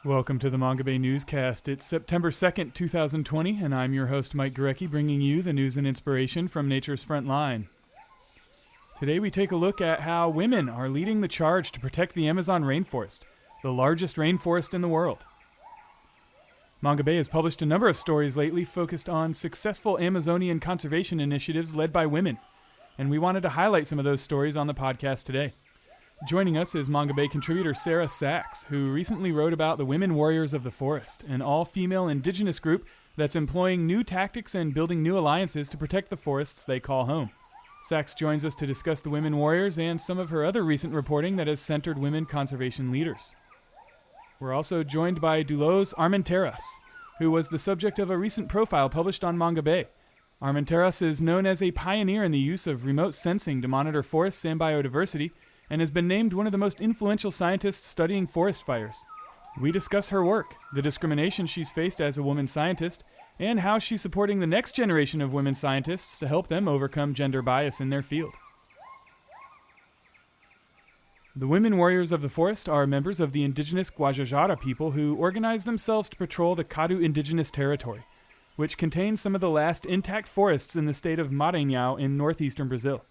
Welcome to the Manga Bay Newscast. It's September 2nd, 2020, and I'm your host, Mike Gurecki, bringing you the news and inspiration from nature's front line. Today we take a look at how women are leading the charge to protect the Amazon rainforest, the largest rainforest in the world. Manga Bay has published a number of stories lately focused on successful Amazonian conservation initiatives led by women, and we wanted to highlight some of those stories on the podcast today. Joining us is Manga Bay contributor Sarah Sachs, who recently wrote about the Women Warriors of the Forest, an all-female indigenous group that's employing new tactics and building new alliances to protect the forests they call home. Sachs joins us to discuss the Women Warriors and some of her other recent reporting that has centered women conservation leaders. We're also joined by Dulos Armenteras, who was the subject of a recent profile published on Manga Bay. Armenteras is known as a pioneer in the use of remote sensing to monitor forests and biodiversity, and has been named one of the most influential scientists studying forest fires. We discuss her work, the discrimination she's faced as a woman scientist, and how she's supporting the next generation of women scientists to help them overcome gender bias in their field. The Women Warriors of the Forest are members of the Indigenous Guajajara people who organize themselves to patrol the Cadu Indigenous territory, which contains some of the last intact forests in the state of Maranhão in northeastern Brazil.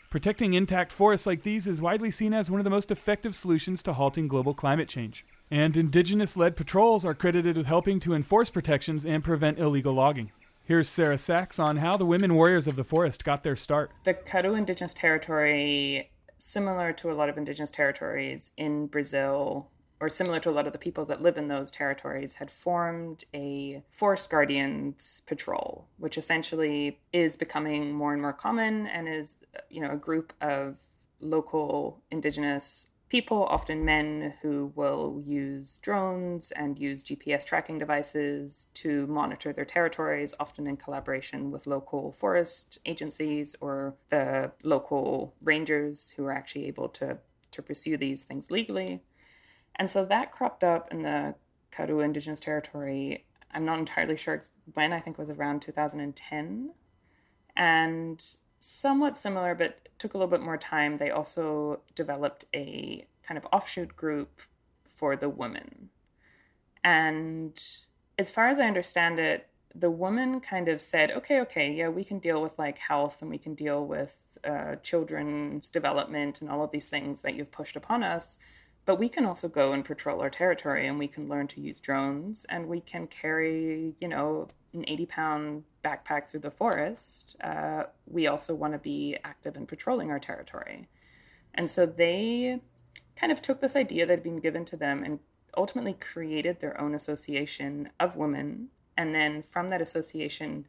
Protecting intact forests like these is widely seen as one of the most effective solutions to halting global climate change. And indigenous-led patrols are credited with helping to enforce protections and prevent illegal logging. Here's Sarah Sachs on how the Women Warriors of the Forest got their start. The Cadu Indigenous Territory, similar to a lot of indigenous territories in Brazil, or similar to a lot of the peoples that live in those territories, had formed a forest guardians patrol, which essentially is becoming more and more common and is, a group of local indigenous people, often men, who will use drones and use GPS tracking devices to monitor their territories, often in collaboration with local forest agencies or the local rangers who are actually able to pursue these things legally. And so that cropped up in the Cadu Indigenous Territory. I'm not entirely sure when. I think it was around 2010. And somewhat similar, but took a little bit more time, they also developed a kind of offshoot group for the women. And as far as I understand it, the women kind of said, okay, yeah, we can deal with like health and we can deal with children's development and all of these things that you've pushed upon us. But we can also go and patrol our territory, and we can learn to use drones, and we can carry, an 80-pound backpack through the forest. We also want to be active in patrolling our territory. And so they kind of took this idea that had been given to them and ultimately created their own association of women. And then from that association,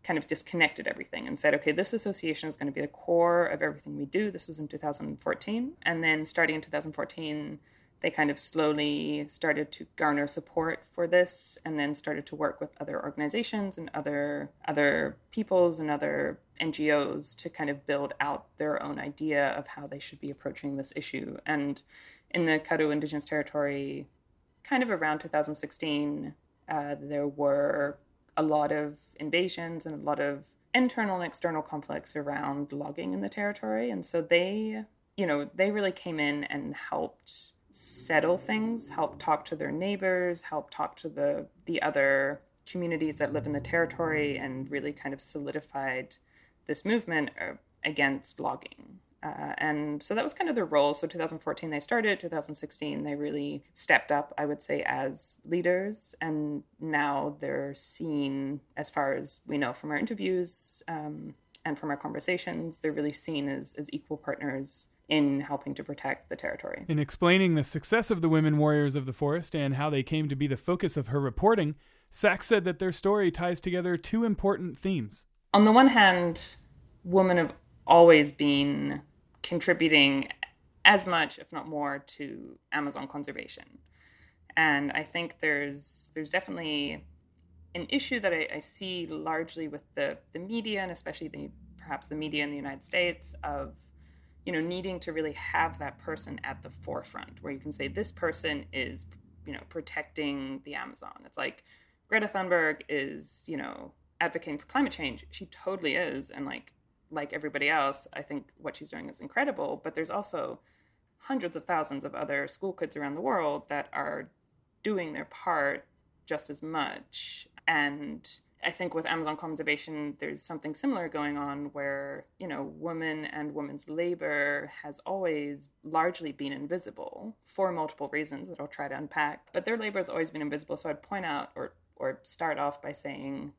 kind of disconnected everything and said, okay, this association is going to be the core of everything we do. This was in 2014. And then starting in 2014, they kind of slowly started to garner support for this and then started to work with other organizations and other peoples and other NGOs to kind of build out their own idea of how they should be approaching this issue. And in the Cadu Indigenous Territory, kind of around 2016, there were a lot of invasions and a lot of internal and external conflicts around logging in the territory. And so they really came in and helped settle things, helped talk to their neighbors, helped talk to the other communities that live in the territory, and really kind of solidified this movement against logging. And so that was kind of their role. So 2014 they started, 2016 they really stepped up, I would say, as leaders. And now they're seen, as far as we know from our interviews and from our conversations, they're really seen as equal partners in helping to protect the territory. In explaining the success of the Women Warriors of the Forest and how they came to be the focus of her reporting, Sachs said that their story ties together two important themes. On the one hand, women have always been contributing as much, if not more, to Amazon conservation. And I think there's definitely an issue that I see largely with the media, and especially perhaps the media in the United States, of needing to really have that person at the forefront where you can say this person is protecting the Amazon. It's like Greta Thunberg is advocating for climate change. She totally is, and like everybody else, I think what she's doing is incredible, but there's also hundreds of thousands of other school kids around the world that are doing their part just as much. And I think with Amazon conservation, there's something similar going on where, women and women's labor has always largely been invisible for multiple reasons that I'll try to unpack. But their labor has always been invisible. So I'd point out or start off by saying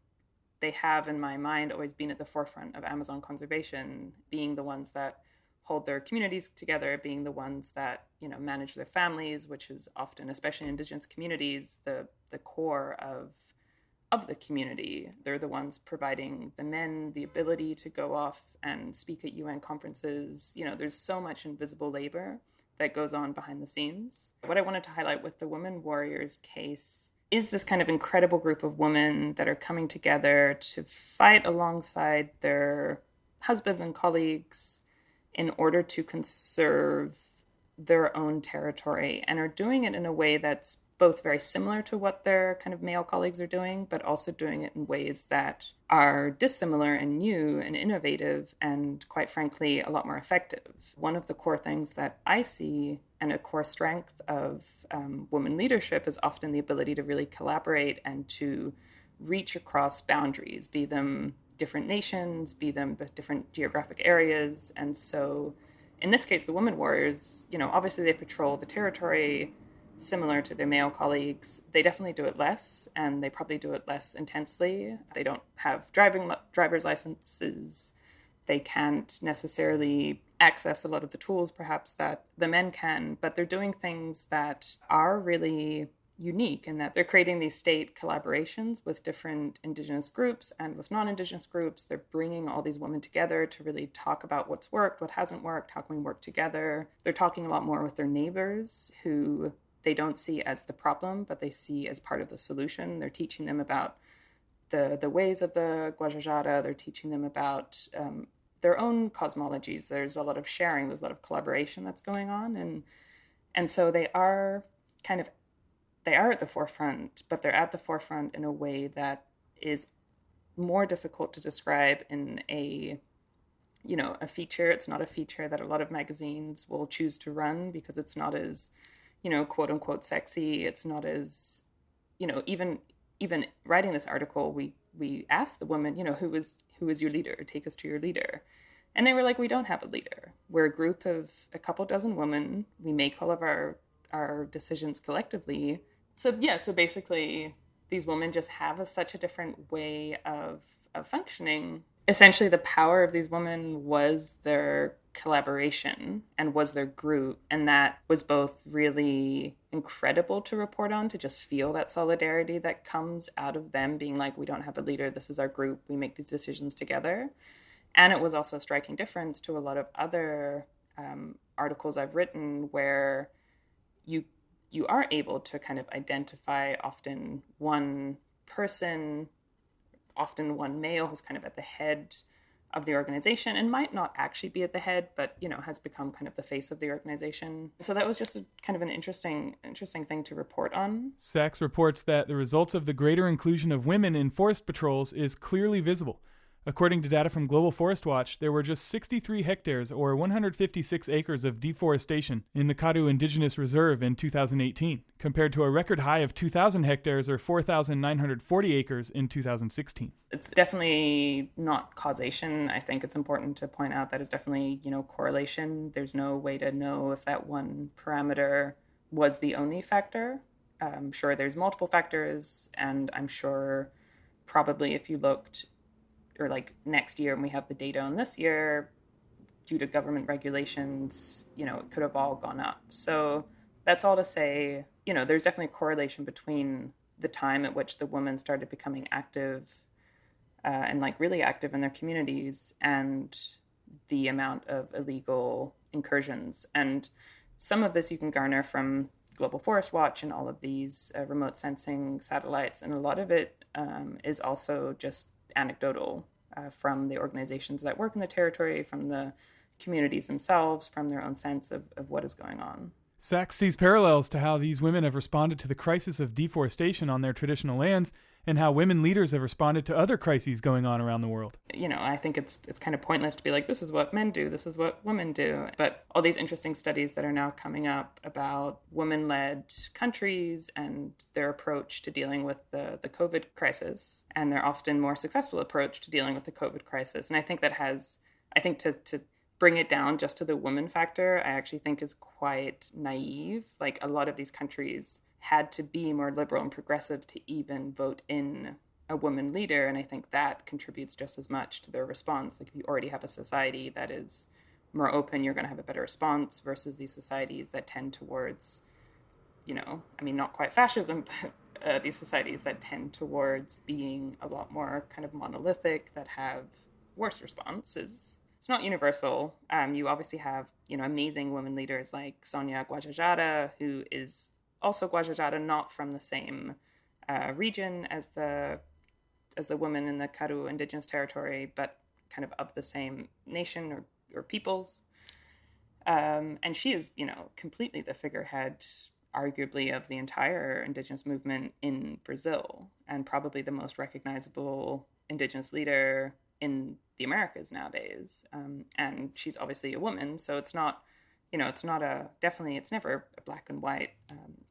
they have, in my mind, always been at the forefront of Amazon conservation, being the ones that hold their communities together, being the ones that, manage their families, which is often, especially in Indigenous communities, the core of the community. They're the ones providing the men the ability to go off and speak at UN conferences. There's so much invisible labor that goes on behind the scenes. What I wanted to highlight with the women warriors case is this kind of incredible group of women that are coming together to fight alongside their husbands and colleagues in order to conserve their own territory, and are doing it in a way that's both very similar to what their kind of male colleagues are doing, but also doing it in ways that are dissimilar and new and innovative and, quite frankly, a lot more effective. One of the core things that I see and a core strength of women leadership is often the ability to really collaborate and to reach across boundaries, be them different nations, be them different geographic areas. And so in this case, the women warriors, obviously they patrol the territory similar to their male colleagues. They definitely do it less, and they probably do it less intensely. They don't have driver's licenses. They can't necessarily access a lot of the tools, perhaps, that the men can, but they're doing things that are really unique in that they're creating these state collaborations with different Indigenous groups and with non-Indigenous groups. They're bringing all these women together to really talk about what's worked, what hasn't worked, how can we work together. They're talking a lot more with their neighbors who they don't see as the problem, but they see as part of the solution. They're teaching them about the ways of the Guajajara. They're teaching them about their own cosmologies. There's a lot of sharing. There's a lot of collaboration that's going on. And so they are at the forefront, but they're at the forefront in a way that is more difficult to describe in a feature. It's not a feature that a lot of magazines will choose to run because it's not as, quote unquote sexy. It's not as, even writing this article, we asked the woman, who is your leader? Take us to your leader. And they were like, we don't have a leader. We're a group of a couple dozen women. We make all of our decisions collectively. So basically these women just have such a different way of functioning. Essentially, the power of these women was their collaboration and was their group. And that was both really incredible to report on, to just feel that solidarity that comes out of them being like, we don't have a leader, this is our group, we make these decisions together. And it was also a striking difference to a lot of other articles I've written where you are able to kind of identify often one person, often one male who's kind of at the head of the organization and might not actually be at the head, but, has become kind of the face of the organization. So that was just kind of an interesting thing to report on. Sachs reports that the results of the greater inclusion of women in forest patrols is clearly visible. According to data from Global Forest Watch, there were just 63 hectares or 156 acres of deforestation in the Kadu Indigenous Reserve in 2018, compared to a record high of 2,000 hectares or 4,940 acres in 2016. It's definitely not causation. I think it's important to point out that it's definitely, correlation. There's no way to know if that one parameter was the only factor. I'm sure there's multiple factors, and I'm sure probably if you looked or like next year, and we have the data on this year, due to government regulations, it could have all gone up. So that's all to say, there's definitely a correlation between the time at which the women started becoming active and like really active in their communities and the amount of illegal incursions. And some of this you can garner from Global Forest Watch and all of these remote sensing satellites. And a lot of it is also just anecdotal from the organizations that work in the territory, from the communities themselves, from their own sense of what is going on. Sachs sees parallels to how these women have responded to the crisis of deforestation on their traditional lands and how women leaders have responded to other crises going on around the world. I think it's kind of pointless to be like, this is what men do, this is what women do. But all these interesting studies that are now coming up about women-led countries and their approach to dealing with the COVID crisis, and their often more successful approach to dealing with the COVID crisis. And I think to bring it down just to the woman factor, I actually think is quite naive. Like, a lot of these countries had to be more liberal and progressive to even vote in a woman leader. And I think that contributes just as much to their response. Like, if you already have a society that is more open, you're going to have a better response versus these societies that tend towards, not quite fascism, but these societies that tend towards being a lot more kind of monolithic, that have worse responses. It's not universal. You obviously have, amazing women leaders like Maisa Guajajara, who is also Guajajara, not from the same region as the woman in the Karu Indigenous territory, but kind of the same nation or peoples. And she is, completely the figurehead, arguably, of the entire Indigenous movement in Brazil, and probably the most recognizable Indigenous leader in the Americas nowadays. And she's obviously a woman, so it's not, it's never a black and white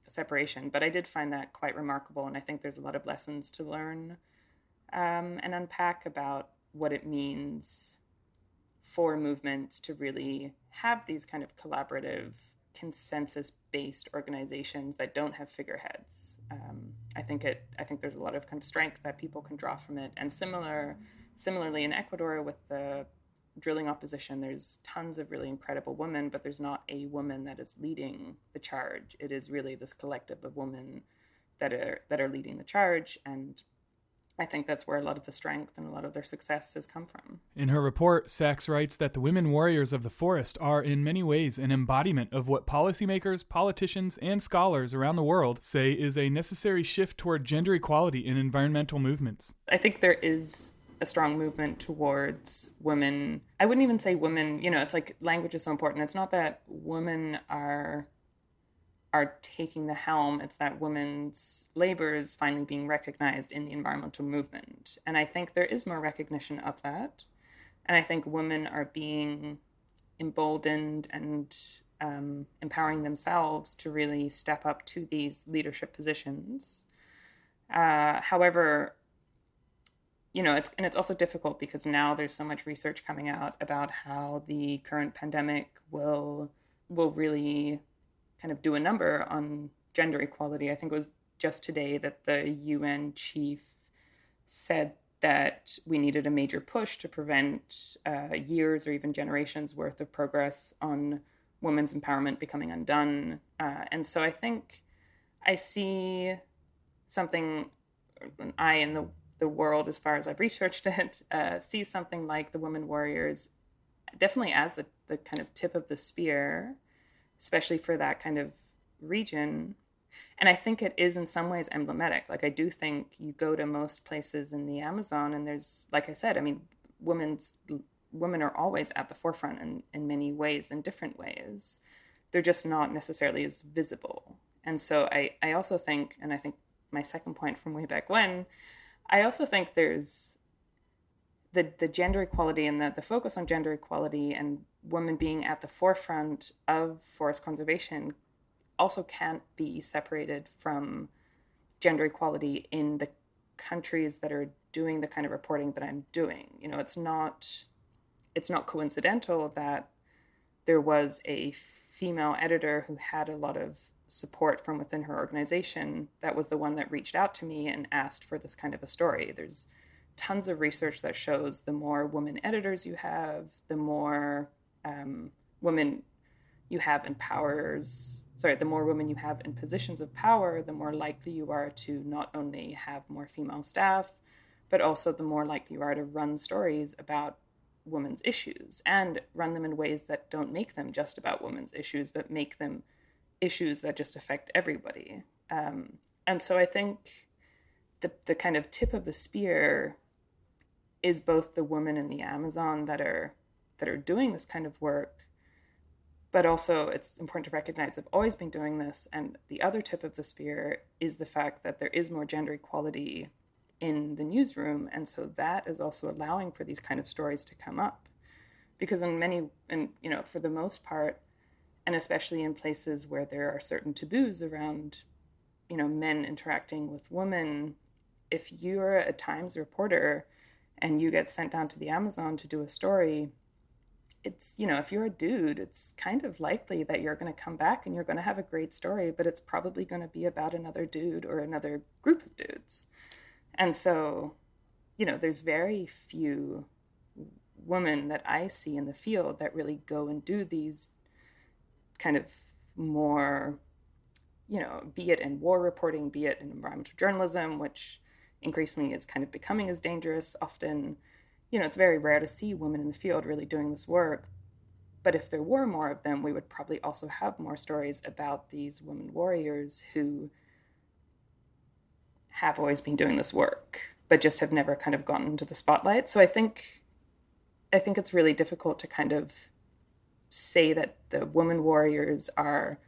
separation. But I did find that quite remarkable, and I think there's a lot of lessons to learn and unpack about what it means for movements to really have these kind of collaborative, consensus-based organizations that don't have figureheads. I think there's a lot of kind of strength that people can draw from it. And similarly in Ecuador with the drilling opposition, there's tons of really incredible women, but there's not a woman that is leading the charge. It is really this collective of women that are leading the charge, and I think that's where a lot of the strength and a lot of their success has come from. In her report, Sachs writes that the women warriors of the forest are in many ways an embodiment of what policymakers, politicians, and scholars around the world say is a necessary shift toward gender equality in environmental movements. I think there is a strong movement towards women. I wouldn't even say women, it's like language is so important. It's not that women are taking the helm, it's that women's labor is finally being recognized in the environmental movement. And I think there is more recognition of that. And I think women are being emboldened and empowering themselves to really step up to these leadership positions. However, it's also difficult because now there's so much research coming out about how the current pandemic will really kind of do a number on gender equality. I think it was just today that the UN chief said that we needed a major push to prevent years or even generations worth of progress on women's empowerment becoming undone. And so I think I see something, in the world, as far as I've researched it, see something like the women warriors definitely as the kind of tip of the spear, especially for that kind of region. And I think it is in some ways emblematic. Like, I do think you go to most places in the Amazon and there's, like I said, women are always at the forefront in many ways, in different ways. They're just not necessarily as visible. And so I also think, and I think my second point from way back when, I also think there's the gender equality and the focus on gender equality and women being at the forefront of forest conservation also can't be separated from gender equality in the countries that are doing the kind of reporting that I'm doing. It's not coincidental that there was a female editor who had a lot of support from within her organization that was the one that reached out to me and asked for this kind of a story. There's tons of research that shows the more women editors you have, the more women you have the more women you have in positions of power, the more likely you are to not only have more female staff, but also the more likely you are to run stories about women's issues and run them in ways that don't make them just about women's issues, but make them issues that just affect everybody. And so I think the kind of tip of the spear is both the women in the Amazon that are doing this kind of work, but also it's important to recognize they've always been doing this. And the other tip of the spear is the fact that there is more gender equality in the newsroom. And so that is also allowing for these kind of stories to come up. Because for the most part, and especially in places where there are certain taboos around, men interacting with women, if you're a Times reporter and you get sent down to the Amazon to do a story, it's, if you're a dude, it's kind of likely that you're going to come back and you're going to have a great story, but it's probably going to be about another dude or another group of dudes. And so, there's very few women that I see in the field that really go and do these kind of more, be it in war reporting, be it in environmental journalism, which increasingly is kind of becoming as dangerous. Often, it's very rare to see women in the field really doing this work. But if there were more of them, we would probably also have more stories about these women warriors who have always been doing this work, but just have never kind of gotten into the spotlight. So I think it's really difficult to kind of say that the women warriors are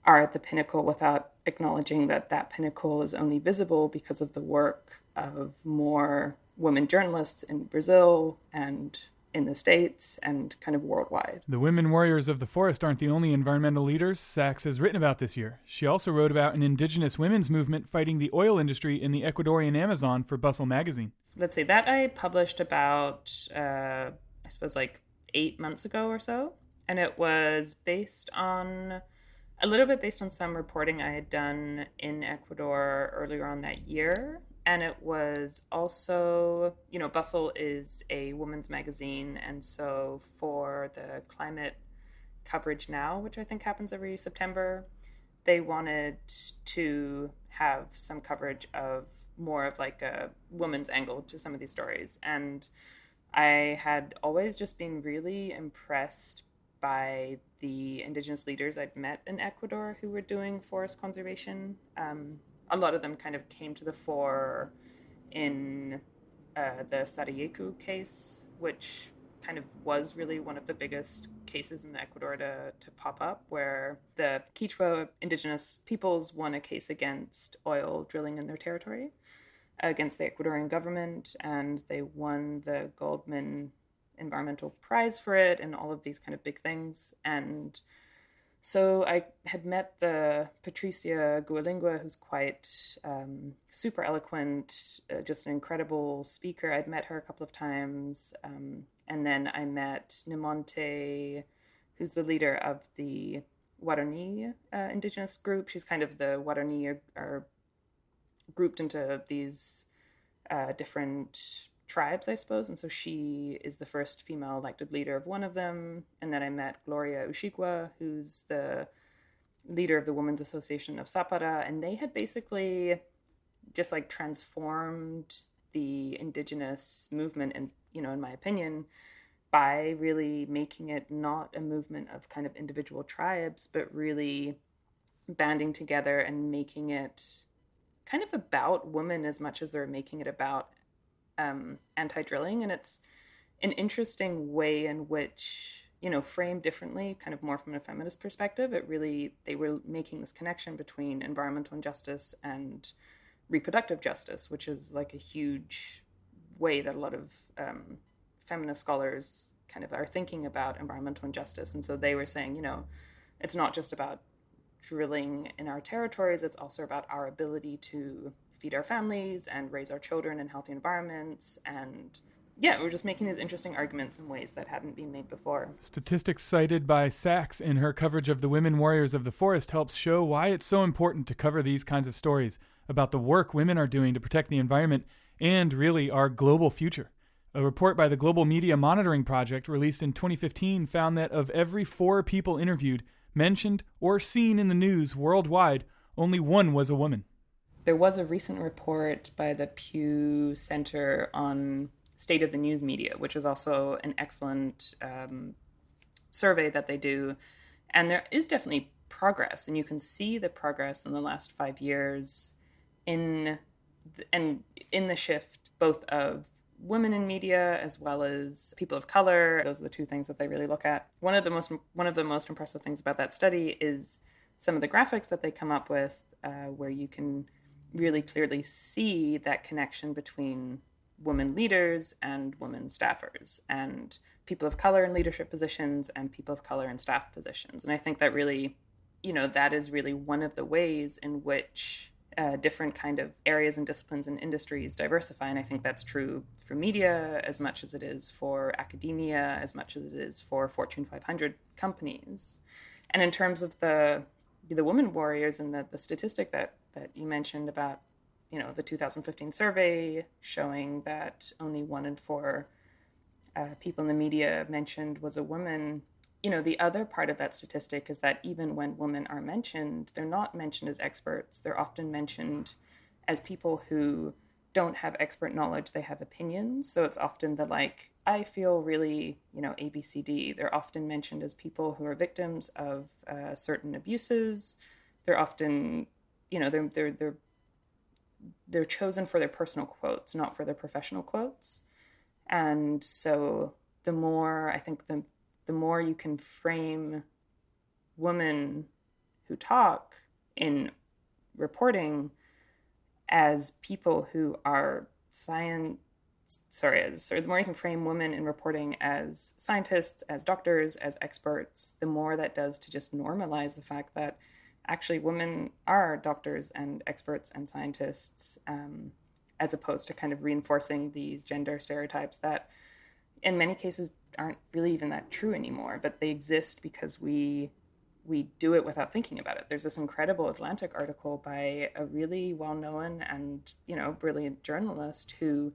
at the pinnacle without acknowledging that pinnacle is only visible because of the work of more women journalists in Brazil and in the States and kind of worldwide. The women warriors of the forest aren't the only environmental leaders Sachs has written about this year. She also wrote about an indigenous women's movement fighting the oil industry in the Ecuadorian Amazon for Bustle magazine. Let's see, that I published about, 8 months ago or so. And it was a little bit based on some reporting I had done in Ecuador earlier on that year. And it was also, Bustle is a women's magazine. And so for the climate coverage now, which I think happens every September, they wanted to have some coverage of more of like a woman's angle to some of these stories. And I had always just been really impressed by the indigenous leaders I'd met in Ecuador who were doing forest conservation. A lot of them kind of came to the fore in the Sarajevo case, which kind of was really one of the biggest cases in Ecuador to pop up, where the Quechua indigenous peoples won a case against oil drilling in their territory, against the Ecuadorian government, and they won the Goldman Environmental Prize for it and all of these kind of big things. And so I had met the Patricia Gualingua, who's quite super eloquent, just an incredible speaker. I'd met her a couple of times. And then I met Nimonte, who's the leader of the Guarani indigenous group. She's kind of the Guarani are grouped into these different tribes, I suppose. And so she is the first female elected leader of one of them. And then I met Gloria Ushigua, who's the leader of the Women's Association of Zapara. And they had basically just like transformed the indigenous movement, and, in my opinion, by really making it not a movement of kind of individual tribes, but really banding together and making it kind of about women as much as they're making it about anti-drilling. And it's an interesting way in which, framed differently, kind of more from a feminist perspective, they were making this connection between environmental injustice and reproductive justice, which is like a huge way that a lot of feminist scholars kind of are thinking about environmental injustice. And so they were saying, it's not just about drilling in our territories, it's also about our ability to feed our families and raise our children in healthy environments. And we're just making these interesting arguments in ways that hadn't been made before. Statistics cited by Sachs in her coverage of the women warriors of the forest helps show why it's so important to cover these kinds of stories about the work women are doing to protect the environment and really our global future. A report by the Global Media Monitoring Project released in 2015 found that of every 4 people interviewed, mentioned, or seen in the news worldwide, only 1 was a woman. There was a recent report by the Pew Center on State of the News Media, which is also an excellent survey that they do. And there is definitely progress, and you can see the progress in the last 5 years in the shift both of women in media as well as people of color. Those are the 2 things that they really look at. One of the most impressive things about that study is some of the graphics that they come up with, where you can really clearly see that connection between women leaders and women staffers, and people of color in leadership positions and people of color in staff positions. And I think that really, that is really one of the ways in which different kind of areas and disciplines and industries diversify. And I think that's true for media as much as it is for academia, as much as it is for Fortune 500 companies. And in terms of the women warriors and the statistic that you mentioned about, the 2015 survey showing that only 1 in 4 people in the media mentioned was a woman. The other part of that statistic is that even when women are mentioned, they're not mentioned as experts. They're often mentioned as people who don't have expert knowledge. They have opinions. So it's often I feel really, ABCD. They're often mentioned as people who are victims of certain abuses. They're often, they're chosen for their personal quotes, not for their professional quotes. And so the more you can frame women who talk in reporting as people who are the more you can frame women in reporting as scientists, as doctors, as experts, the more that does to just normalize the fact that actually women are doctors and experts and scientists, as opposed to kind of reinforcing these gender stereotypes that in many cases aren't really even that true anymore, but they exist because we do it without thinking about it. There's this incredible Atlantic article by a really well-known and, brilliant journalist who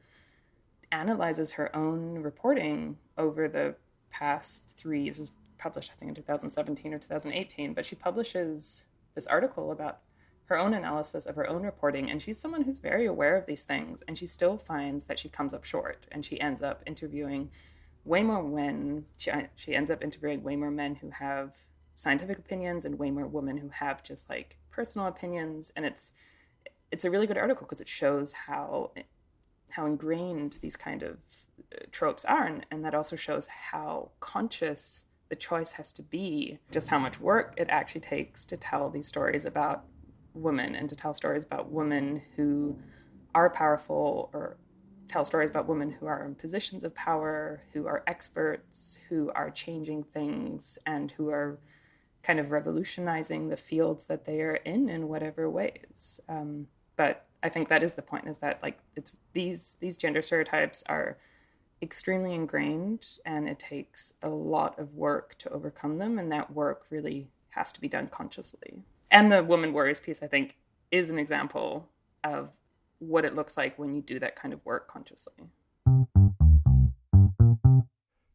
analyzes her own reporting over the past 3 years. It was published, I think, in 2017 or 2018, but she publishes this article about her own analysis of her own reporting, and she's someone who's very aware of these things, and she still finds that she comes up short, and she ends up interviewing way more men. She ends up interviewing way more men who have scientific opinions and way more women who have just personal opinions. And it's a really good article because it shows how ingrained these kind of tropes are, and that also shows how conscious the choice has to be, just how much work it actually takes to tell these stories about women and to tell stories about women who are powerful, or tell stories about women who are in positions of power, who are experts, who are changing things, and who are kind of revolutionizing the fields that they are in whatever ways. But I think that is the point, is that it's these gender stereotypes are extremely ingrained, and it takes a lot of work to overcome them, and that work really has to be done consciously. And the Woman Warriors piece, I think, is an example of what it looks like when you do that kind of work consciously.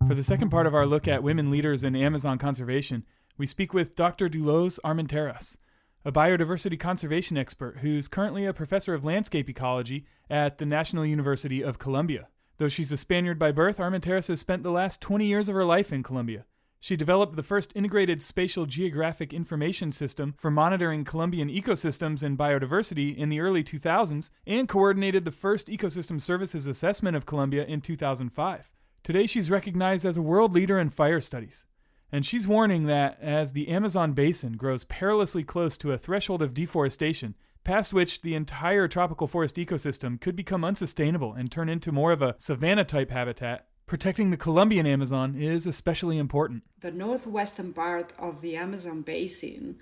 For the second part of our look at women leaders in Amazon conservation, we speak with Dr. Dulos Armenteras, a biodiversity conservation expert who's currently a professor of landscape ecology at the National University of Colombia. Though she's a Spaniard by birth, Armenteras has spent the last 20 years of her life in Colombia. She developed the first integrated spatial geographic information system for monitoring Colombian ecosystems and biodiversity in the early 2000s, and coordinated the first ecosystem services assessment of Colombia in 2005. Today she's recognized as a world leader in fire studies. And she's warning that as the Amazon basin grows perilously close to a threshold of deforestation, past which the entire tropical forest ecosystem could become unsustainable and turn into more of a savanna-type habitat, protecting the Colombian Amazon is especially important. The northwestern part of the Amazon basin,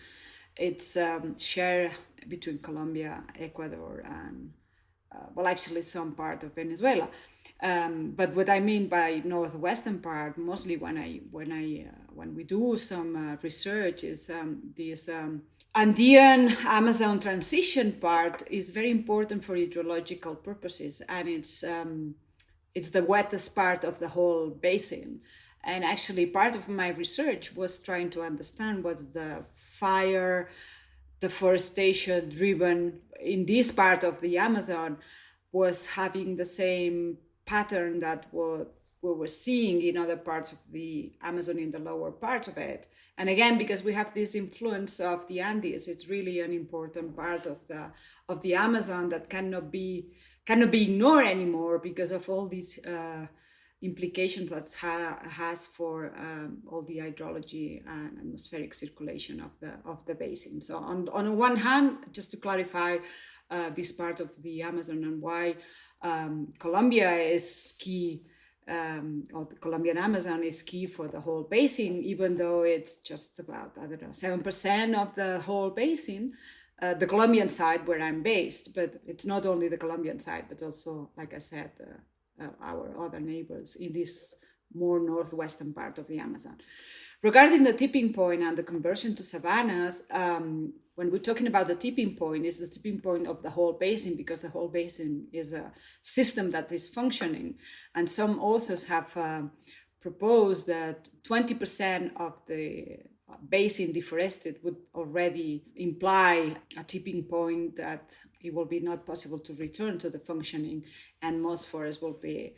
it's shared between Colombia, Ecuador, and actually some part of Venezuela. But what I mean by northwestern part, mostly when we do some research, is this Andean Amazon transition part is very important for hydrological purposes, and it's the wettest part of the whole basin. And actually part of my research was trying to understand what the fire deforestation driven in this part of the Amazon was having the same pattern that what we were seeing in other parts of the Amazon, in the lower part of it. And again, because we have this influence of the Andes, it's really an important part of the Amazon that cannot be ignored anymore because of all these implications that has for all the hydrology and atmospheric circulation of the basin. So on one hand, just to clarify, this part of the Amazon and why Colombia is key, or the Colombian Amazon is key for the whole basin, even though it's just about, 7% of the whole basin, the Colombian side where I'm based. But it's not only the Colombian side, but also, like I said, our other neighbors in this more northwestern part of the Amazon. Regarding the tipping point and the conversion to savannas, when we're talking about the tipping point, it's the tipping point of the whole basin, because the whole basin is a system that is functioning. And some authors have proposed that 20% of the basin deforested would already imply a tipping point that it will be not possible to return to the functioning, and most forests will be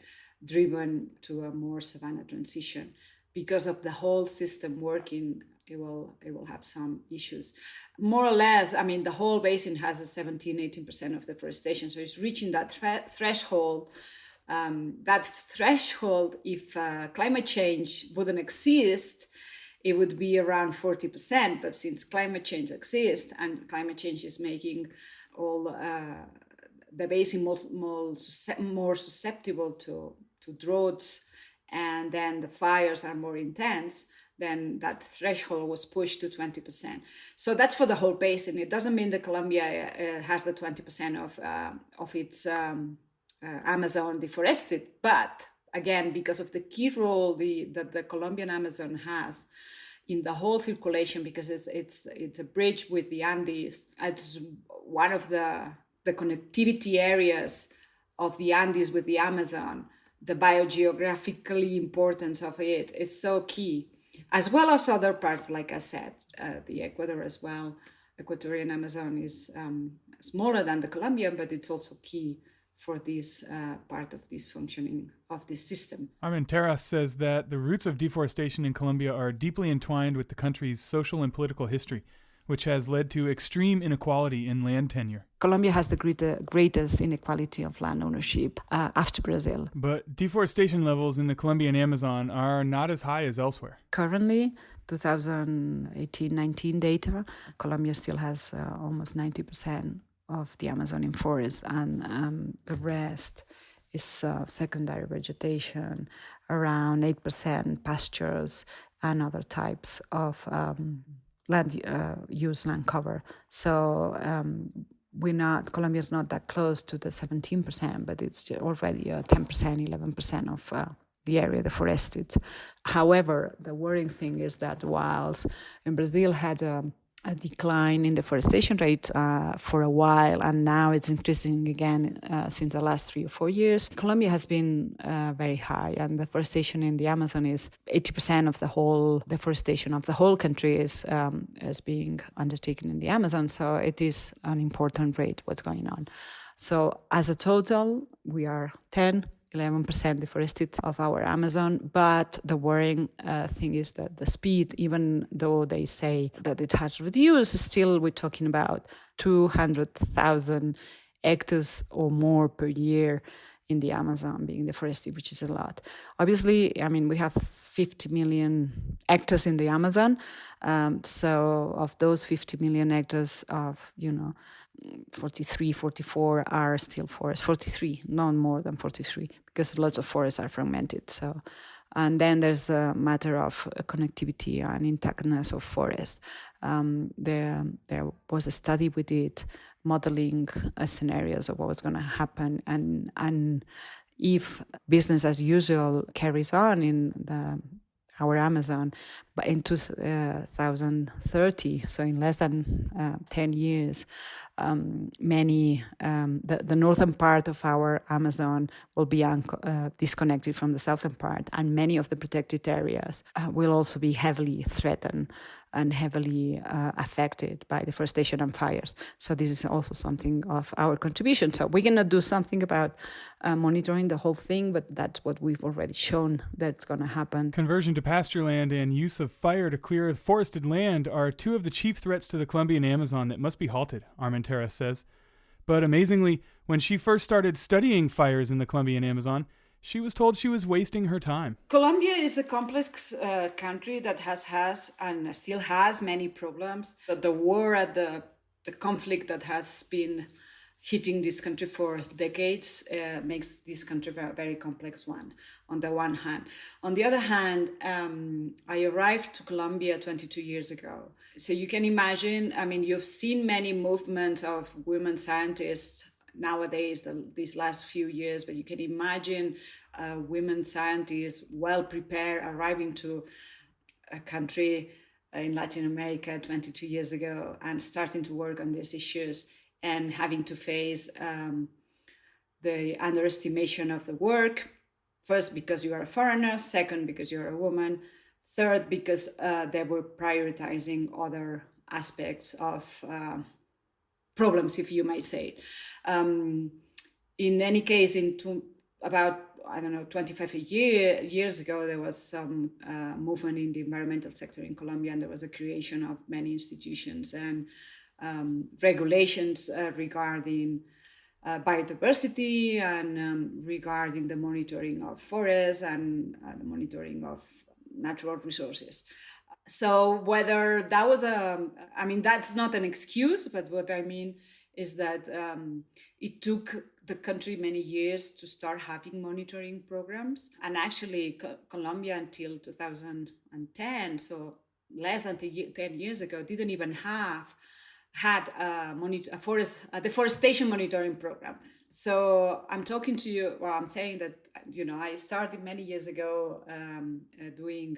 driven to a more savanna transition. Because of the whole system working, it will have some issues. More or less, I mean, the whole basin has a 17-18% of deforestation, so it's reaching that threshold. That threshold, if climate change wouldn't exist, it would be around 40%. But since climate change exists, and climate change is making all the basin more susceptible to droughts, and then the fires are more intense, then that threshold was pushed to 20%. So that's for the whole basin. It doesn't mean that Colombia has the 20% of its Amazon deforested, but again, because of the key role that the Colombian Amazon has in the whole circulation, because it's a bridge with the Andes. It's one of the connectivity areas of the Andes with the Amazon. The biogeographical importance of it is so key, as well as other parts, like I said, the Ecuador as well. Equatorial Amazon is smaller than the Colombian, but it's also key for this part of this functioning of this system. Armenteras says that the roots of deforestation in Colombia are deeply entwined with the country's social and political history, which has led to extreme inequality in land tenure. Colombia has the greatest inequality of land ownership after Brazil. But deforestation levels in the Colombian Amazon are not as high as elsewhere. Currently, 2018-19 data, Colombia still has almost 90% of the Amazonian forest, and the rest is secondary vegetation, around 8% pastures and other types of land cover. So Colombia is not that close to the 17%, but it's already 10%, 11% of the area deforested. However, the worrying thing is that whilst in Brazil had a decline in deforestation rate for a while, and now it's increasing again since the last 3 or 4 years, Colombia has been very high, and deforestation in the Amazon is 80% of the whole deforestation of the whole country is being undertaken in the Amazon. So it is an important rate what's going on. So as a total, we are 11% deforested of our Amazon, but the worrying thing is that the speed, even though they say that it has reduced, still we're talking about 200,000 hectares or more per year in the Amazon being deforested, which is a lot. Obviously, I mean, we have 50 million hectares in the Amazon. So of those 50 million hectares of, 43, 44 are still forests. 43, not more than 43, because a lot of forests are fragmented. So, and then there's a matter of connectivity and intactness of forests. There was a study we did modeling scenarios of what was going to happen, and if business as usual carries on in our Amazon, but in 2030, so in less than 10 years, the northern part of our Amazon will be disconnected from the southern part, and many of the protected areas will also be heavily threatened and heavily affected by deforestation and fires. So this is also something of our contribution. So we cannot do something about monitoring the whole thing, but that's what we've already shown that's going to happen. Conversion to pasture land and use of fire to clear forested land are two of the chief threats to the Colombian Amazon that must be halted, Armenteras says. But amazingly, when she first started studying fires in the Colombian Amazon, she was told she was wasting her time. Colombia is a complex country that has and still has many problems. The war and the conflict that has been hitting this country for decades makes this country a very complex one, on the one hand. On the other hand, I arrived to Colombia 22 years ago. So you can imagine, I mean, you've seen many movements of women scientists nowadays, these last few years, but you can imagine women scientists well prepared arriving to a country in Latin America 22 years ago and starting to work on these issues and having to face the underestimation of the work. First, because you are a foreigner. Second, because you're a woman. Third, because they were prioritizing other aspects of problems, if you might say. In any case, about 25 years ago, there was some movement in the environmental sector in Colombia, and there was a creation of many institutions and regulations regarding biodiversity and regarding the monitoring of forests and the monitoring of natural resources. So whether that was that's not an excuse, but what I mean is that it took the country many years to start having monitoring programs. And actually, Colombia until 2010, so less than 10 years ago, didn't even had a deforestation monitoring program. So I'm talking to you, I'm saying that, I started many years ago doing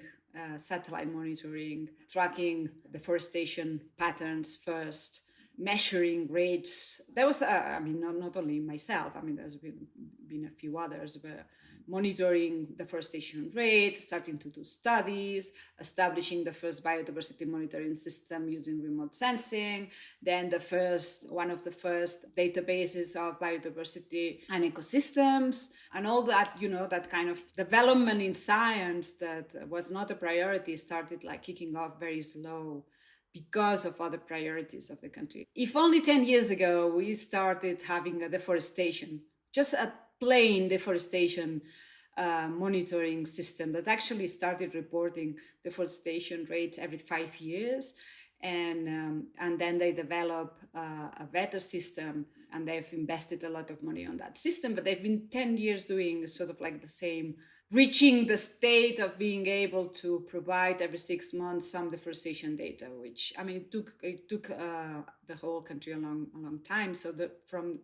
satellite monitoring, tracking deforestation patterns first, measuring rates. There was, not only myself, there's been a few others, but monitoring deforestation rates, starting to do studies, establishing the first biodiversity monitoring system using remote sensing, then one of the first databases of biodiversity and ecosystems, and all that, that kind of development in science that was not a priority started kicking off very slow because of other priorities of the country. If only 10 years ago, we started having a deforestation, just a plain deforestation monitoring system that actually started reporting deforestation rates every 5 years. And then they develop a better system, and they've invested a lot of money on that system, but they've been 10 years doing sort of the same, reaching the state of being able to provide every 6 months some deforestation data, which, it took the whole country a long time. So from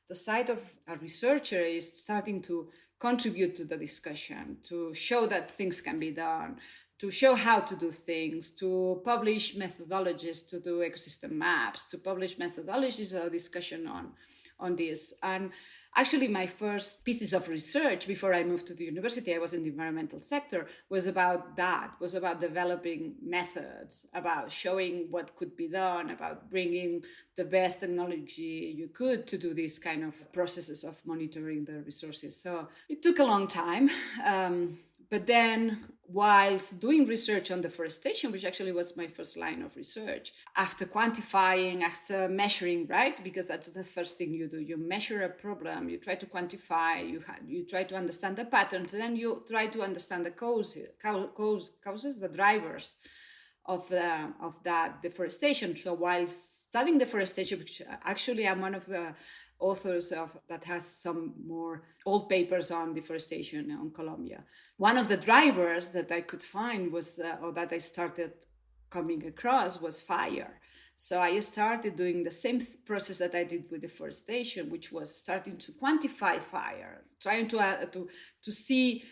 the side of a researcher is starting to contribute to the discussion, to show that things can be done, to show how to do things, to publish methodologies, to do ecosystem maps, to publish methodologies of discussion on this. And actually, my first pieces of research before I moved to the university, I was in the environmental sector, was about that, was about developing methods, about showing what could be done, about bringing the best technology you could to do these kind of processes of monitoring the resources. So it took a long time. But then, whilst doing research on deforestation, which actually was my first line of research, after quantifying, after measuring, right? Because that's the first thing you do. You measure a problem, you try to quantify, you try to understand the patterns, and then you try to understand the causes, the drivers of that deforestation. So while studying deforestation, which actually I'm one of the authors of that has some more old papers on deforestation on Colombia. One of the drivers that I could find was, or that I started coming across, was fire. So I started doing the same process that I did with deforestation, which was starting to quantify fire, trying to see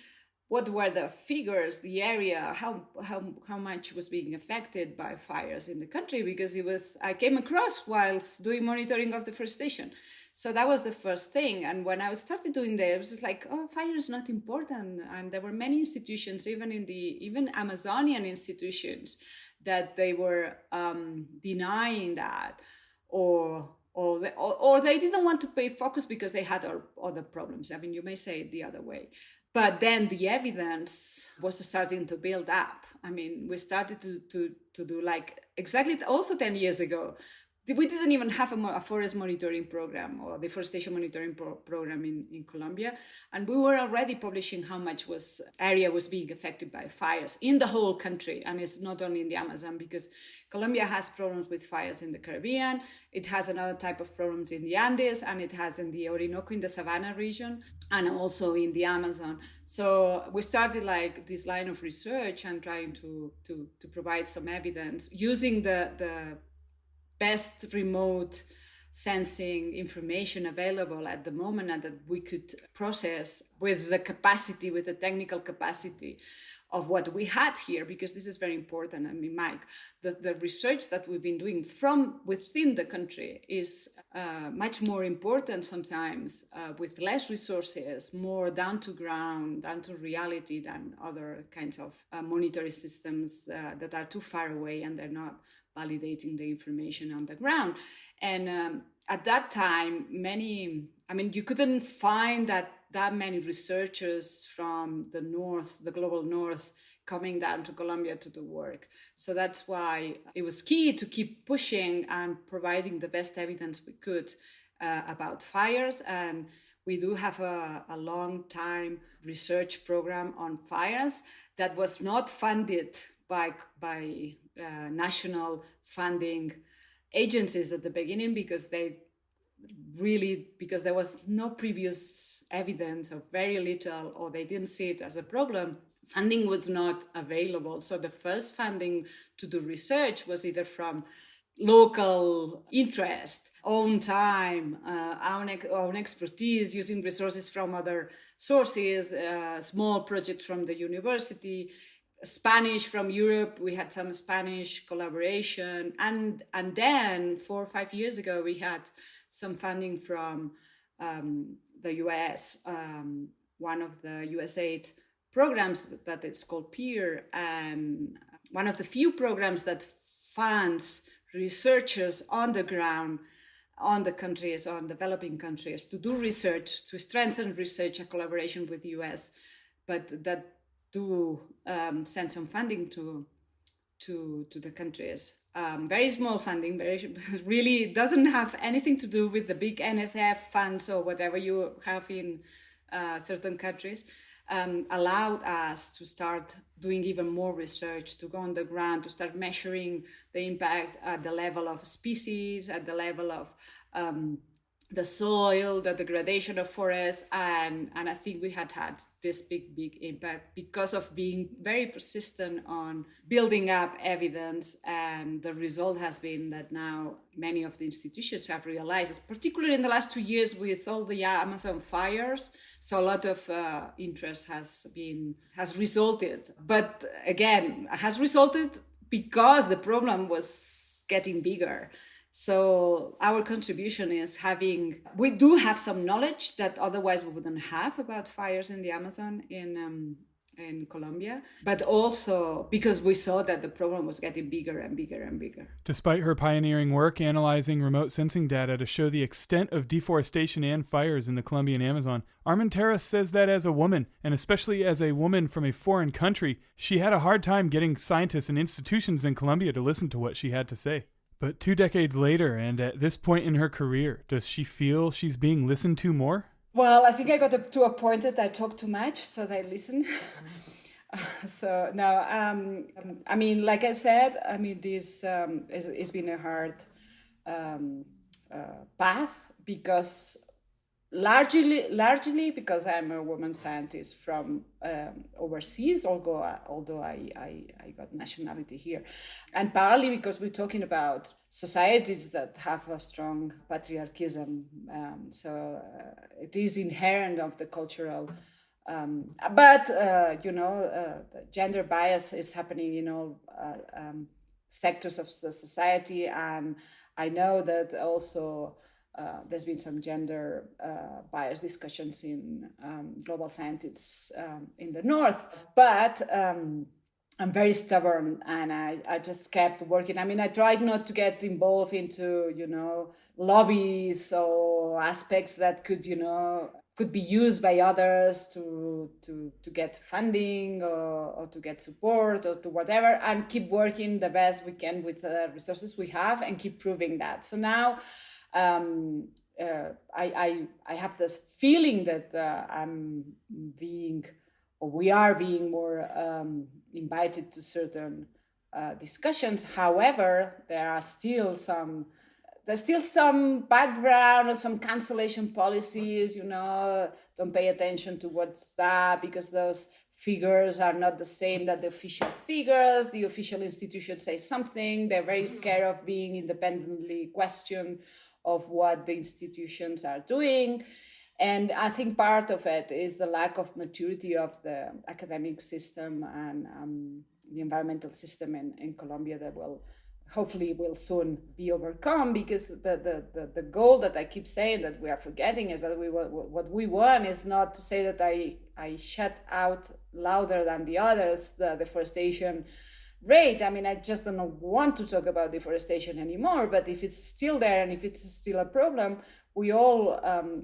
what were the figures, the area, how much was being affected by fires in the country, because I came across whilst doing monitoring of deforestation. So that was the first thing. And when I started doing that, it was like, fire is not important. And there were many institutions, even Amazonian institutions, that they were denying that, or they didn't want to pay focus because they had other problems. You may say it the other way. But then the evidence was starting to build up. We started to do exactly also 10 years ago, we didn't even have a forest monitoring program or deforestation monitoring program in Colombia. And we were already publishing how much area was being affected by fires in the whole country. And it's not only in the Amazon, because Colombia has problems with fires in the Caribbean. It has another type of problems in the Andes, and it has in the Orinoco, in the Savannah region, and also in the Amazon. So we started like this line of research and trying to provide some evidence using the best remote sensing information available at the moment and that we could process with the technical capacity of what we had here, because this is very important. I mean, Mike, the research that we've been doing from within the country is much more important sometimes with less resources, more down to ground, down to reality than other kinds of monitoring systems that are too far away and they're not validating the information on the ground. And at that time, you couldn't find that many researchers from the north, the global north, coming down to Colombia to do work. So that's why it was key to keep pushing and providing the best evidence we could about fires. And we do have a long time research program on fires that was not funded by national funding agencies at the beginning, because there was no previous evidence, or very little, or they didn't see it as a problem. Funding was not available. So the first funding to do research was either from local interest, own time, own expertise, using resources from other sources, small projects from the university, Spanish from Europe. We had some Spanish collaboration. And then 4 or 5 years ago, we had some funding from the US, one of the USAID programs that it's called PEER, and one of the few programs that funds researchers on the ground, on the countries, on developing countries, to do research, to strengthen research and collaboration with the US, but that do send some funding to the countries. Very small funding, really doesn't have anything to do with the big NSF funds or whatever you have in certain countries. Allowed us to start doing even more research, to go on the ground, to start measuring the impact at the level of species, at the level of the soil, the degradation of forests, and I think we had this big impact because of being very persistent on building up evidence. And the result has been that now many of the institutions have realized, particularly in the last 2 years with all the Amazon fires, so a lot of interest has resulted. But again, has resulted because the problem was getting bigger. So our contribution is we do have some knowledge that otherwise we wouldn't have about fires in the Amazon in Colombia, but also because we saw that the problem was getting bigger and bigger and bigger. Despite her pioneering work analyzing remote sensing data to show the extent of deforestation and fires in the Colombian Amazon, Armenteras says that as a woman, and especially as a woman from a foreign country, she had a hard time getting scientists and institutions in Colombia to listen to what she had to say. But 2 decades later, and at this point in her career, does she feel she's being listened to more? Well, I think I got to a point that I talk too much, so they listen. So now, like I said, this it's been a hard path, because largely because I'm a woman scientist from overseas, although I got nationality here, and partly because we're talking about societies that have a strong patriarchism, so it is inherent of the cultural. But gender bias is happening in all sectors of the society, and I know that also. There's been some gender bias discussions in global scientists in the North, but I'm very stubborn, and I just kept working. I tried not to get involved into, lobbies or aspects that could be used by others to get funding or to get support or to whatever, and keep working the best we can with the resources we have and keep proving that. So now I have this feeling that we are being more invited to certain discussions. However, there's still some background or some cancellation policies, don't pay attention to what's that because those figures are not the same that the official figures. The official institution says something. They're very scared of being independently questioned of what the institutions are doing. And I think part of it is the lack of maturity of the academic system and the environmental system in Colombia that hopefully will soon be overcome, because the goal that I keep saying that we are forgetting is that what we want is not to say that I shut out louder than the others the deforestation rate. I mean, I just don't want to talk about deforestation anymore, but if it's still there and if it's still a problem, we all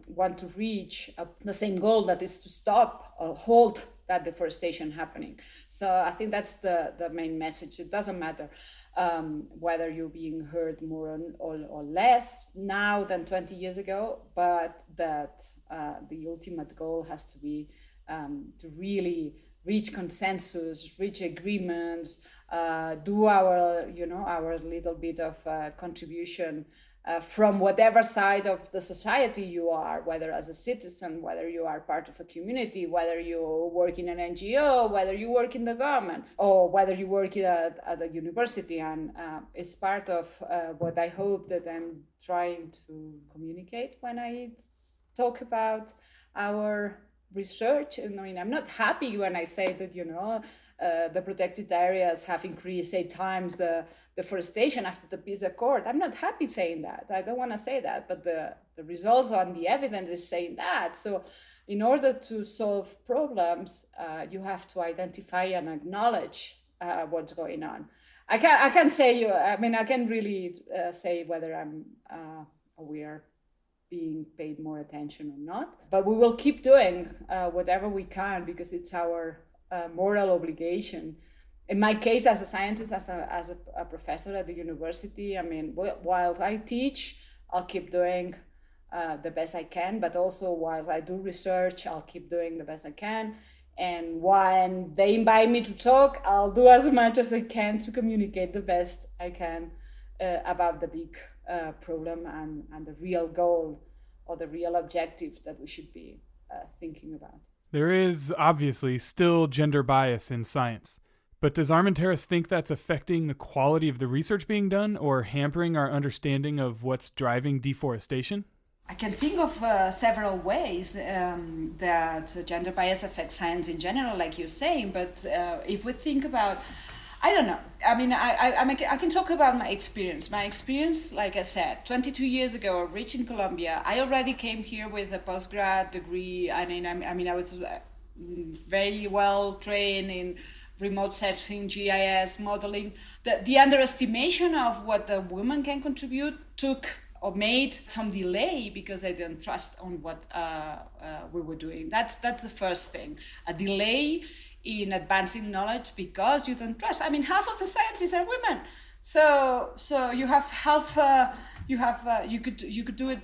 want to reach the same goal, that is to stop or halt that deforestation happening. So I think that's the main message. It doesn't matter whether you're being heard more or less now than 20 years ago, but that the ultimate goal has to be to really reach consensus, reach agreements, do our little bit of contribution from whatever side of the society you are, whether as a citizen, whether you are part of a community, whether you work in an NGO, whether you work in the government, or whether you work at a university. And it's part of what I hope that I'm trying to communicate when I talk about our research. And I mean, I'm not happy when I say that, the protected areas have increased 8 times the deforestation after the peace accord. I'm not happy saying that. I don't want to say that, but the results on the evidence is saying that. So in order to solve problems, you have to identify and acknowledge what's going on. I can't say I can really say whether we are being paid more attention or not, but we will keep doing whatever we can, because it's our moral obligation. In my case, as a scientist, as a professor at the university, I mean, while I teach, I'll keep doing the best I can, but also while I do research, I'll keep doing the best I can. And when they invite me to talk, I'll do as much as I can to communicate the best I can about the big problem and the real goal or the real objective that we should be thinking about. There is obviously still gender bias in science. But does Armenteras think that's affecting the quality of the research being done or hampering our understanding of what's driving deforestation? I can think of several ways that gender bias affects science in general, like you're saying. But if we think about, I don't know. I mean, I can talk about my experience. My experience, like I said, 22 years ago, reaching Colombia, I already came here with a postgrad degree. I was very well trained in remote sensing, GIS, modeling. The underestimation of what the women can contribute made some delay because they didn't trust on what we were doing. That's the first thing. A delay in advancing knowledge because you don't trust. I mean, half of the scientists are women. So you have half. You could do it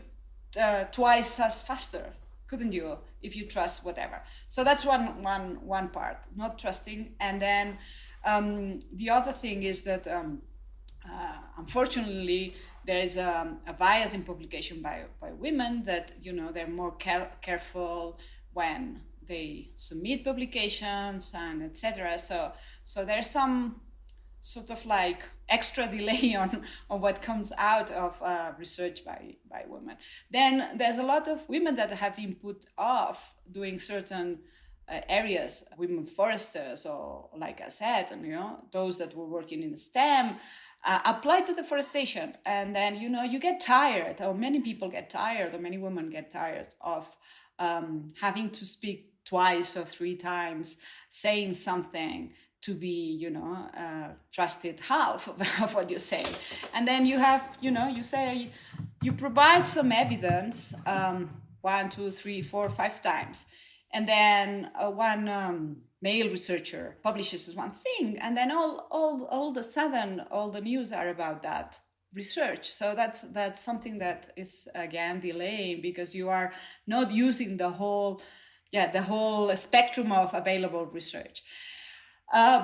twice as faster, couldn't you? If you trust whatever. So that's one part, not trusting. And then the other thing is that unfortunately there is a bias in publication by women that they're more careful when they submit publications and etc. So there's some sort of like extra delay on what comes out of research by women. Then there's a lot of women that have been put off doing certain areas, women foresters, or like I said, those that were working in STEM, apply to deforestation. And then, you get tired, or many people get tired, or many women get tired of having to speak twice or 3 times, saying something to be, trusted half of what you say. And then you have, you say, you provide some evidence 1, 2, 3, 4, 5 times, and then one male researcher publishes one thing, and then all of a sudden all the news are about that research. So that's something that is again delaying, because you are not using the whole spectrum of available research.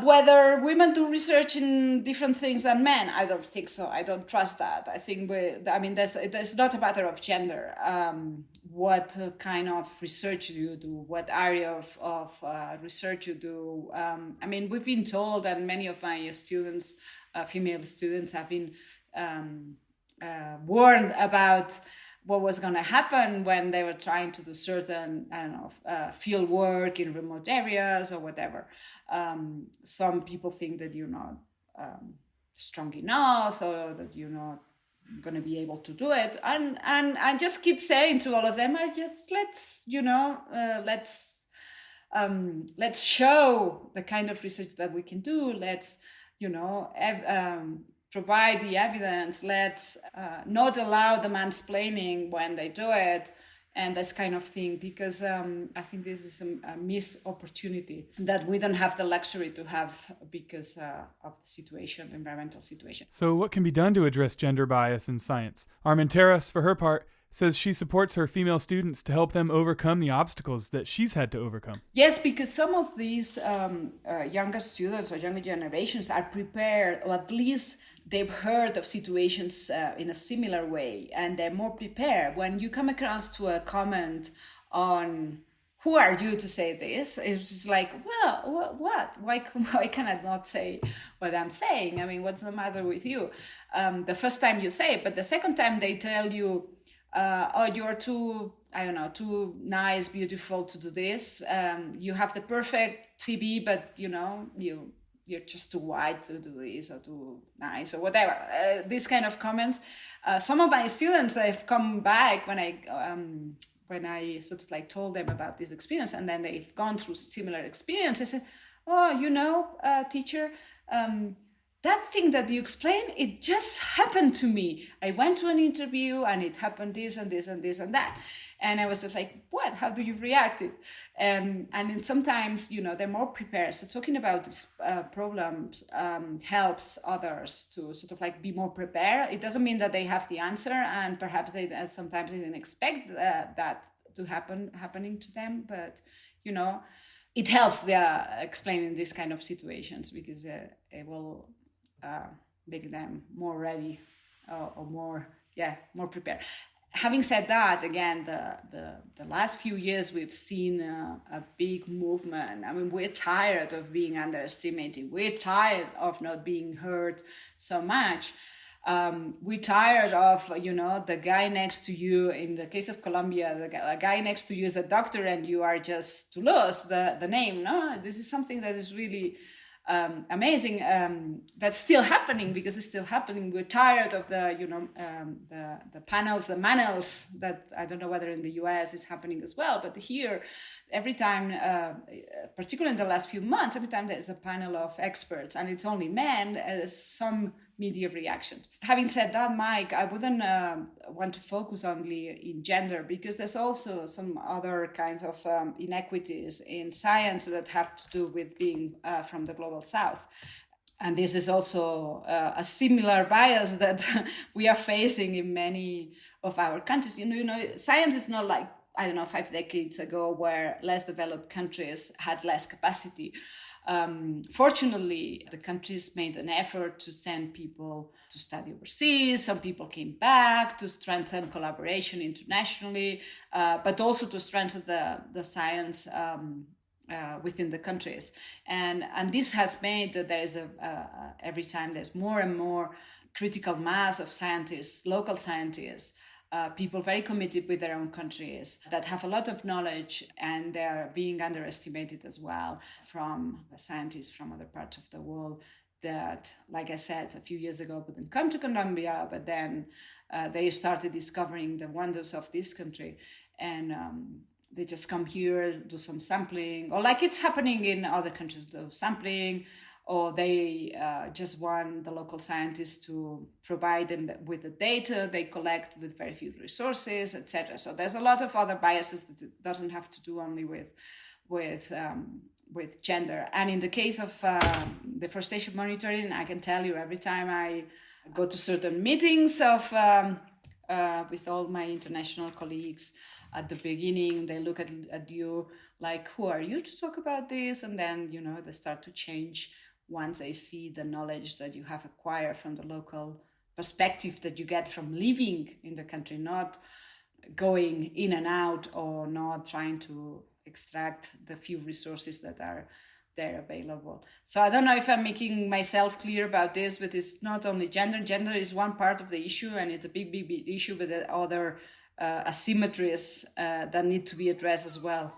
Whether women do research in different things than men, I don't think so. I don't trust that. I think there's not a matter of gender. What kind of research do you do? What area of research you do? We've been told, and many of my students, female students, have been warned about what was going to happen when they were trying to do certain, field work in remote areas or whatever. Some people think that you're not strong enough, or that you're not going to be able to do it. And I just keep saying to all of them, let's show the kind of research that we can do. Let's, provide the evidence. Let's not allow the mansplaining when they do it, and this kind of thing, because I think this is a missed opportunity that we don't have the luxury to have because of the situation, the environmental situation. So what can be done to address gender bias in science? Armenteras, for her part, says she supports her female students to help them overcome the obstacles that she's had to overcome. Yes, because some of these younger students or younger generations are prepared, or at least they've heard of situations in a similar way, and they're more prepared. When you come across to a comment on who are you to say this, it's just like, well, what? Why can I not say what I'm saying? I mean, what's the matter with you? The first time you say it, but the second time they tell you, you're too nice, beautiful to do this. You have the perfect CV, but you're just too white to do this, or too nice, or whatever. These kind of comments. Some of my students, they've come back when I sort of like told them about this experience, and then they've gone through similar experience. They said, teacher, that thing that you explained, it just happened to me. I went to an interview and it happened this and this and this and that. And I was just like, what? How do you react it? And then sometimes, they're more prepared. So talking about these problems helps others to sort of like be more prepared. It doesn't mean that they have the answer, and perhaps sometimes they didn't expect that to happening to them. But, it helps explaining these kind of situations, because it will make them more ready or more prepared. Having said that, again, the last few years we've seen a big movement. I mean, we're tired of being underestimated. We're tired of not being heard so much. We're tired of, the guy next to you, in the case of Colombia, a guy next to you is a doctor and you are just Dulos, the name. No, this is something that is really amazing. That's still happening, because it's still happening. We're tired of the panels, the manels, that I don't know whether in the US is happening as well, but here, every time, particularly in the last few months, every time there's a panel of experts and it's only men, some media reactions. Having said that, Mike, I wouldn't want to focus only in gender, because there's also some other kinds of inequities in science that have to do with being from the global south. And this is also a similar bias that we are facing in many of our countries. Science is not like, 5 decades ago, where less developed countries had less capacity. Fortunately, the countries made an effort to send people to study overseas. Some people came back to strengthen collaboration internationally, but also to strengthen the science within the countries. And this has made that there is every time there's more and more critical mass of scientists, local scientists, people very committed with their own countries, that have a lot of knowledge, and they're being underestimated as well from scientists from other parts of the world that, like I said, a few years ago wouldn't come to Colombia, but then they started discovering the wonders of this country, and they just come here, do some sampling, or like it's happening in other countries, do sampling, or they just want the local scientists to provide them with the data they collect with very few resources, etc. So there's a lot of other biases that it doesn't have to do only with gender. And in the case of deforestation monitoring, I can tell you every time I go to certain meetings of with all my international colleagues, at the beginning they look at you like, who are you to talk about this? And then, they start to change once they see the knowledge that you have acquired from the local perspective that you get from living in the country, not going in and out or not trying to extract the few resources that are there available. So I don't know if I'm making myself clear about this, but it's not only gender. Gender is one part of the issue, and it's a big issue with the other asymmetries that need to be addressed as well.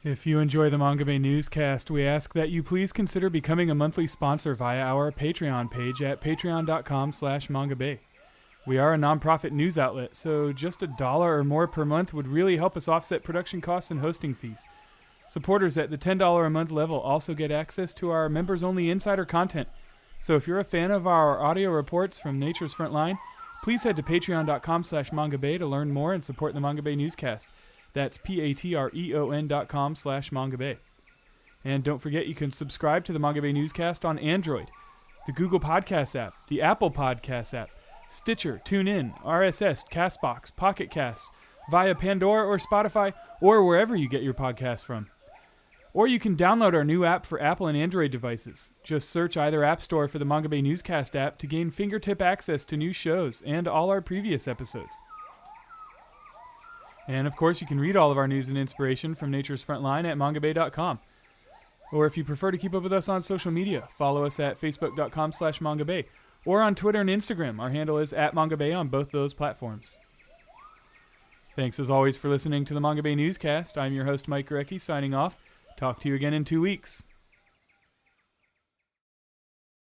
If you enjoy the Mongabay Newscast, we ask that you please consider becoming a monthly sponsor via our Patreon page at patreon.com/Mongabay. We are a nonprofit news outlet, so just $1 or more per month would really help us offset production costs and hosting fees. Supporters at the $10 a month level also get access to our members-only insider content. So if you're a fan of our audio reports from Nature's Frontline, please head to patreon.com/Mongabay to learn more and support the Mongabay Newscast. That's patreon.com/Mongabay. And don't forget, you can subscribe to the Mongabay Newscast on Android, the Google Podcasts app, the Apple Podcasts app, Stitcher, TuneIn, RSS, CastBox, Pocket Casts, via Pandora or Spotify, or wherever you get your podcasts from. Or you can download our new app for Apple and Android devices. Just search either app store for the Mongabay Newscast app to gain fingertip access to new shows and all our previous episodes. And of course, you can read all of our news and inspiration from Nature's Frontline at mongabay.com. Or if you prefer to keep up with us on social media, follow us at facebook.com/Mongabay, or on Twitter and Instagram. Our handle is @Mongabay on both those platforms. Thanks as always for listening to the Mongabay Newscast. I'm your host, Mike Gurecki, signing off. Talk to you again in 2 weeks.